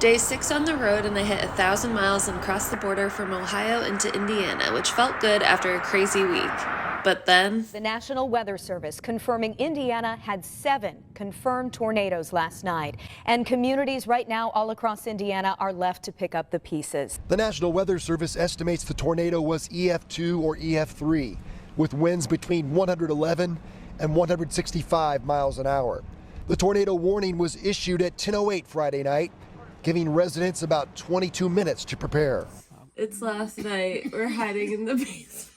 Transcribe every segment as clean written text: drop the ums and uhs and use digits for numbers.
Day 6 on the road, and I hit 1,000 miles and crossed the border from Ohio into Indiana, which felt good after a crazy week. But then... The National Weather Service confirming Indiana had 7 confirmed tornadoes last night. And communities right now all across Indiana are left to pick up the pieces. The National Weather Service estimates the tornado was EF2 or EF3, with winds between 111 and 165 miles an hour. The tornado warning was issued at 10:08 Friday night, giving residents about 22 minutes to prepare. It's last night. We're hiding in the basement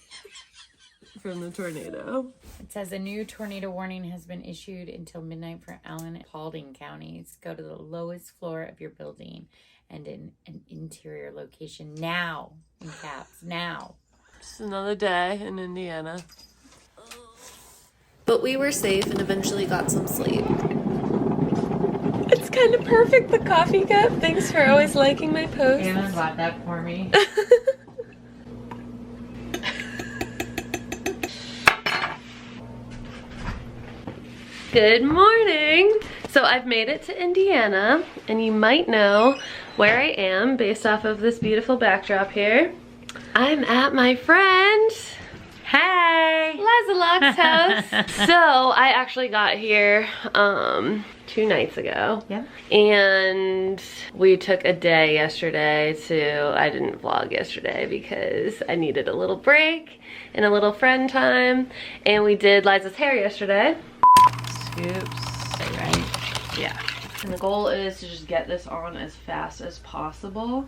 from the tornado. It says a new tornado warning has been issued until midnight for Allen and Paulding counties. Go to the lowest floor of your building and in an interior location now. In caps, now. Just another day in Indiana. But we were safe and eventually got some sleep. It's kind of perfect, the coffee cup. Thanks for always liking my posts. Anna bought that for me. Good morning. So I've made it to Indiana, and you might know where I am based off of this beautiful backdrop here. I'm at my friend, Hey! Liza Locs' house. So I actually got here 2 nights ago. Yeah. And we took a day yesterday I didn't vlog yesterday because I needed a little break and a little friend time. And we did Liza's hair yesterday. Scoops. Right? Yeah. And the goal is to just get this on as fast as possible.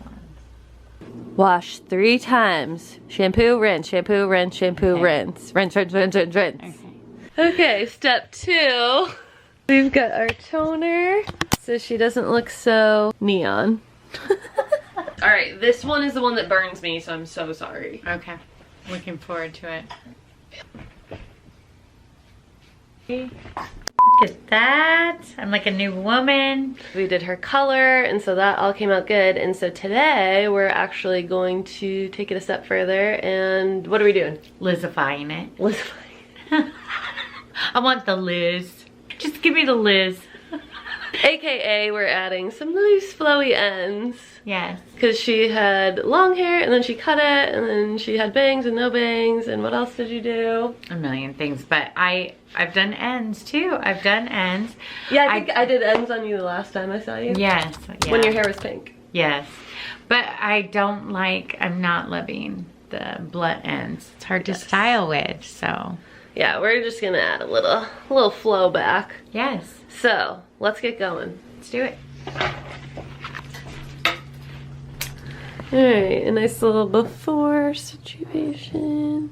Wash 3 times. Shampoo, rinse, shampoo, rinse, shampoo, rinse. Rinse, rinse, rinse, rinse, rinse. Okay, step 2. We've got our toner so she doesn't look so neon. Alright, this one is the one that burns me, so I'm so sorry. Okay. Looking forward to it. Look at that. I'm like a new woman. We did her color, and so that all came out good. And so today we're actually going to take it a step further. And what are we doing? Lizifying it. Lizifying. I want the Liz. Just give me the Liz. AKA we're adding some loose flowy ends. Yes. Because she had long hair, and then she cut it, and then she had bangs and no bangs. And what else did you do? A million things, but I've done ends too. I've done ends. Yeah, I think I did ends on you the last time I saw you. Yes. Yeah. When your hair was pink. Yes. But I'm not loving the blunt ends. It's hard to style with, so. Yeah, we're just gonna add a little flow back. Yes. So, let's get going. Let's do it. Alright, a nice little before situation.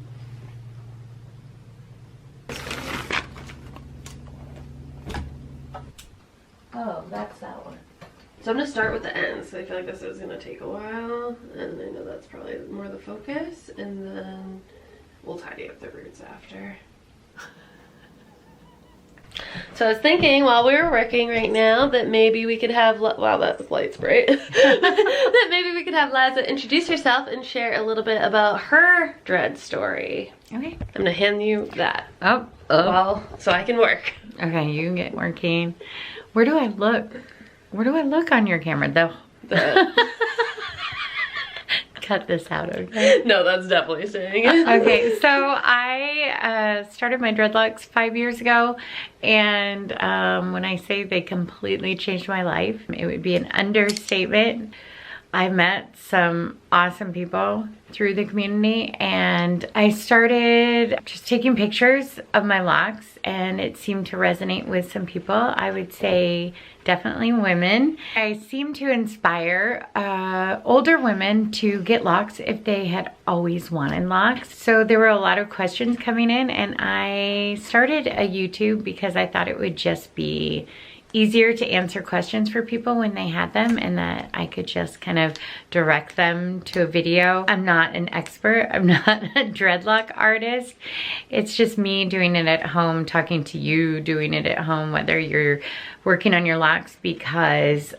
Oh, that's that one. So I'm gonna start with the ends. So I feel like this is gonna take a while, and I know that's probably more the focus, and then we'll tidy up the roots after. So I was thinking while we were working right now that maybe we could have, wow, that's light spray. That maybe we could have Liza introduce herself and share a little bit about her dread story. Okay. I'm gonna hand you that. Oh. Well, so I can work. Okay, you can get working. Where do I look? Where do I look on your camera? Cut this out, okay? No, that's definitely staying in. Okay, so I started my dreadlocks 5 years ago, and when I say they completely changed my life, it would be an understatement. I met some awesome people through the community, and I started just taking pictures of my locks, and it seemed to resonate with some people. I would say definitely women. I seem to inspire older women to get locks if they had always wanted locks. So there were a lot of questions coming in, and I started a YouTube because I thought it would just be easier to answer questions for people when they had them, and that I could just kind of direct them to a video. I'm not an expert. I'm not a dreadlock artist. It's just me doing it at home, talking to you, doing it at home, whether you're working on your locks because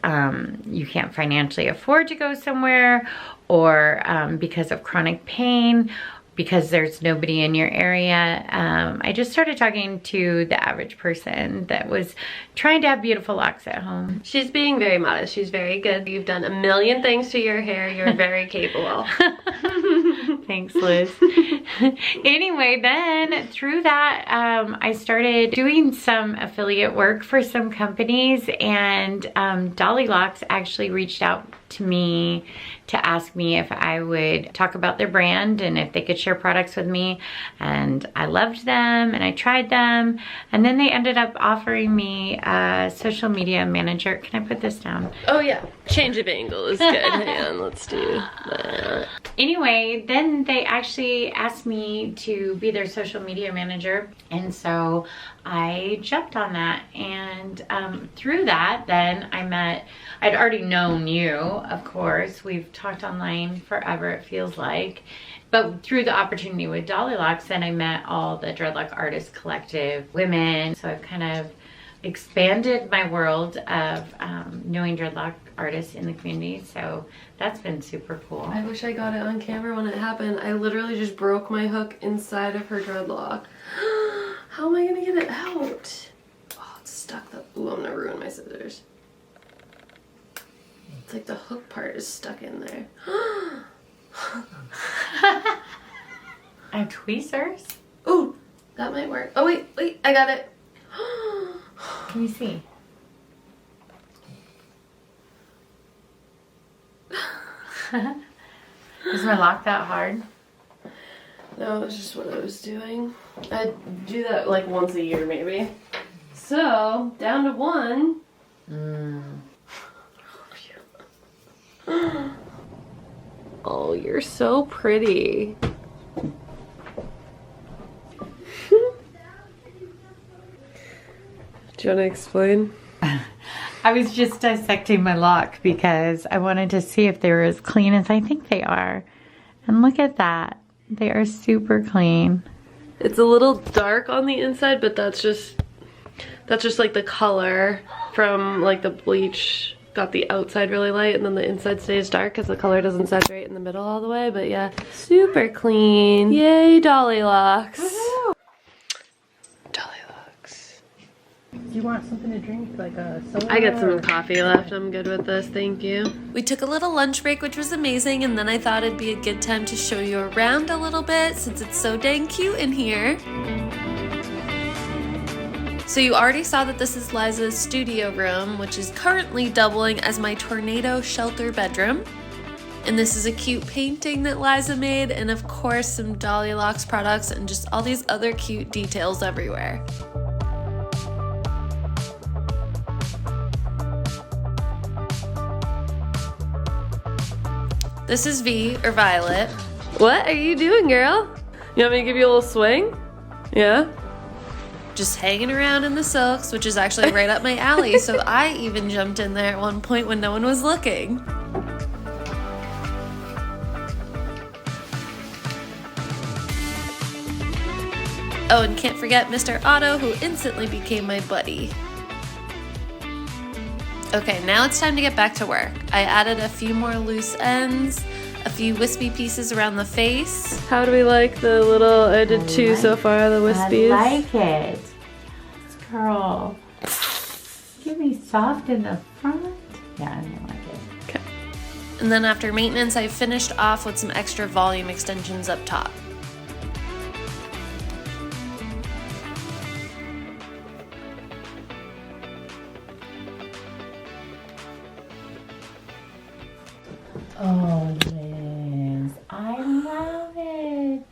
you can't financially afford to go somewhere, or because of chronic pain, because there's nobody in your area. I just started talking to the average person that was trying to have beautiful locks at home. She's being very modest. She's very good. You've done a million things to your hair. You're very capable. Thanks, Liz. Anyway, then through that, I started doing some affiliate work for some companies, and Dolly Locs actually reached out to me to ask me if I would talk about their brand and if they could share products with me. And I loved them and I tried them. And then they ended up offering me a social media manager. Can I put this down? Oh yeah, change of angle is good. Hang on, let's do that. Anyway, then they actually asked me to be their social media manager. And so I jumped on that. And through that, then I'd already known you, of course. We've talked online forever, it feels like. But through the opportunity with Dolly Locs, then I met all the Dreadlock Artist Collective women. So I've kind of expanded my world of knowing dreadlock artists in the community. So that's been super cool. I wish I got it on camera when it happened. I literally just broke my hook inside of her dreadlock. How am I gonna get it out? Oh, it's stuck. Ooh, I'm gonna ruin my scissors. It's like the hook part is stuck in there. I have tweezers. Ooh, that might work. Oh wait, I got it. Let me see. Is my lock that hard? No, it's just what I was doing. I do that like once a year maybe. So, down to one. Oh, you're so pretty. Do you want to explain? I was just dissecting my lock because I wanted to see if they were as clean as I think they are. And look at that. They are super clean. It's a little dark on the inside, but that's just like the color from like the bleach got the outside really light, and then the inside stays dark because the color doesn't saturate in the middle all the way. But yeah, super clean. Yay, Dolly Locs. Dolly Locs. Do you want something to drink, like a soda? I got some coffee left. I'm good with this, thank you. We took a little lunch break, which was amazing, and then I thought it'd be a good time to show you around a little bit since it's so dang cute in here. So you already saw that this is Liza's studio room, which is currently doubling as my tornado shelter bedroom. And this is a cute painting that Liza made, and of course some Dolly Locs products and just all these other cute details everywhere. This is V, or Violet. What are you doing, girl? You want me to give you a little swing? Yeah? Just hanging around in the silks, which is actually right up my alley, so I even jumped in there at one point when no one was looking. Oh, and can't forget Mr. Otto, who instantly became my buddy. Okay, now it's time to get back to work. I added a few more loose ends, a few wispy pieces around the face. How do we like the little, I did two so far, the wispies? I like it. Yes, girl. Give me soft in the front. Yeah, I don't like it. Okay. And then after maintenance, I finished off with some extra volume extensions up top. Oh, Liz, I love it.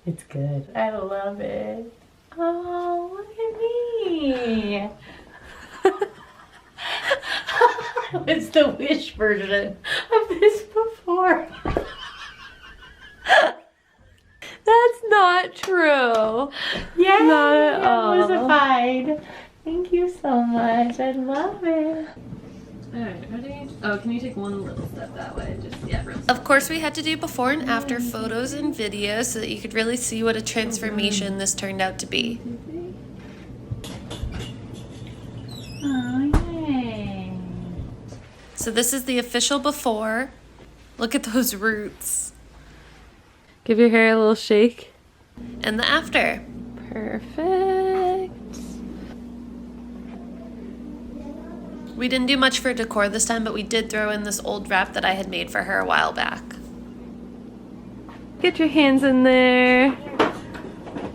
It's good. I love it. Oh, look at me. It's the Wish version of this before. That's not true. Yay, Not at all. I was fine. Thank you so much. I love it. Alright, ready? Oh, can you take one little step that way? Just, yeah, real slow. Of course, we had to do before and after photos and videos so that you could really see what a transformation this turned out to be. Oh, yay. So this is the official before. Look at those roots. Give your hair a little shake. And the after. Perfect. We didn't do much for decor this time, but we did throw in this old wrap that I had made for her a while back. Get your hands in there.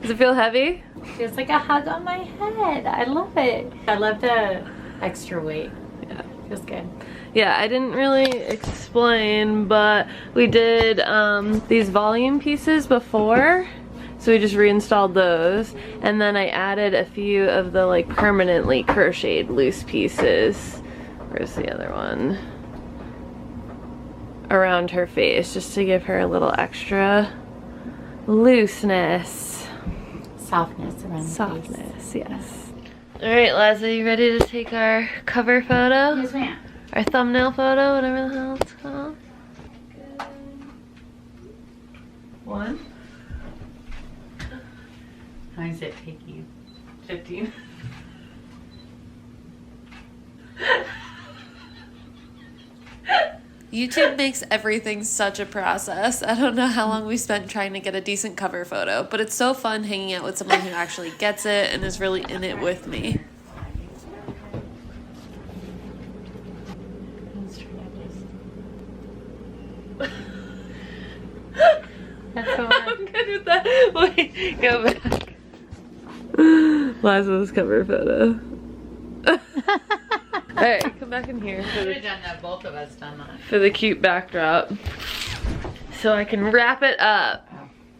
Does it feel heavy? Feels like a hug on my head. I love it. I love the extra weight. Yeah. Feels good. Yeah, I didn't really explain, but we did these volume pieces before. So we just reinstalled those. And then I added a few of the like permanently crocheted loose pieces. Where's the other one? Around her face, just to give her a little extra looseness. Softness around the face. Softness, yes. Alright, Liza, you ready to take our cover photo? Yes, ma'am. Our thumbnail photo, whatever the hell it's called. Good. One. How does it take you? 15. YouTube makes everything such a process. I don't know how long we spent trying to get a decent cover photo, but it's so fun hanging out with someone who actually gets it and is really in it with me. That's so I'm good with that. Wait, go back. Liza's cover photo. Alright, come back in here for Should have done that. Both of us done that. for the cute backdrop. So I can wrap it up.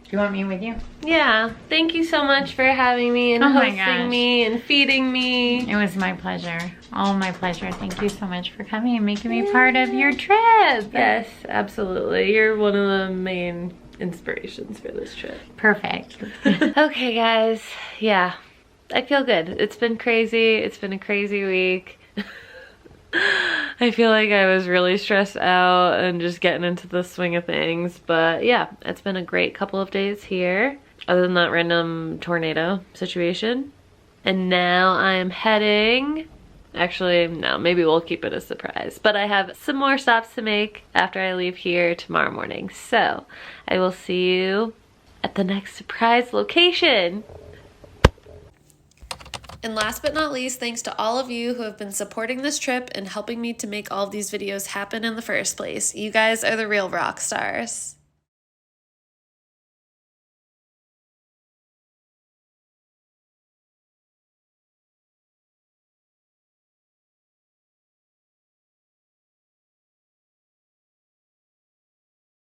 Do you want me with you? Yeah, thank you so much for having me and Oh my hosting gosh. me and feeding me. It was my pleasure. All my pleasure. Thank you so much for coming and making me part of your trip. Yes, absolutely. You're one of the main inspirations for this trip. Perfect. Okay, guys. Yeah, I feel good. It's been crazy. It's been a crazy week. I feel like I was really stressed out and just getting into the swing of things. But yeah, it's been a great couple of days here, other than that random tornado situation. And now I'm heading... Actually, no, maybe we'll keep it a surprise. But I have some more stops to make after I leave here tomorrow morning. So I will see you at the next surprise location. And last but not least, thanks to all of you who have been supporting this trip and helping me to make all of these videos happen in the first place. You guys are the real rock stars.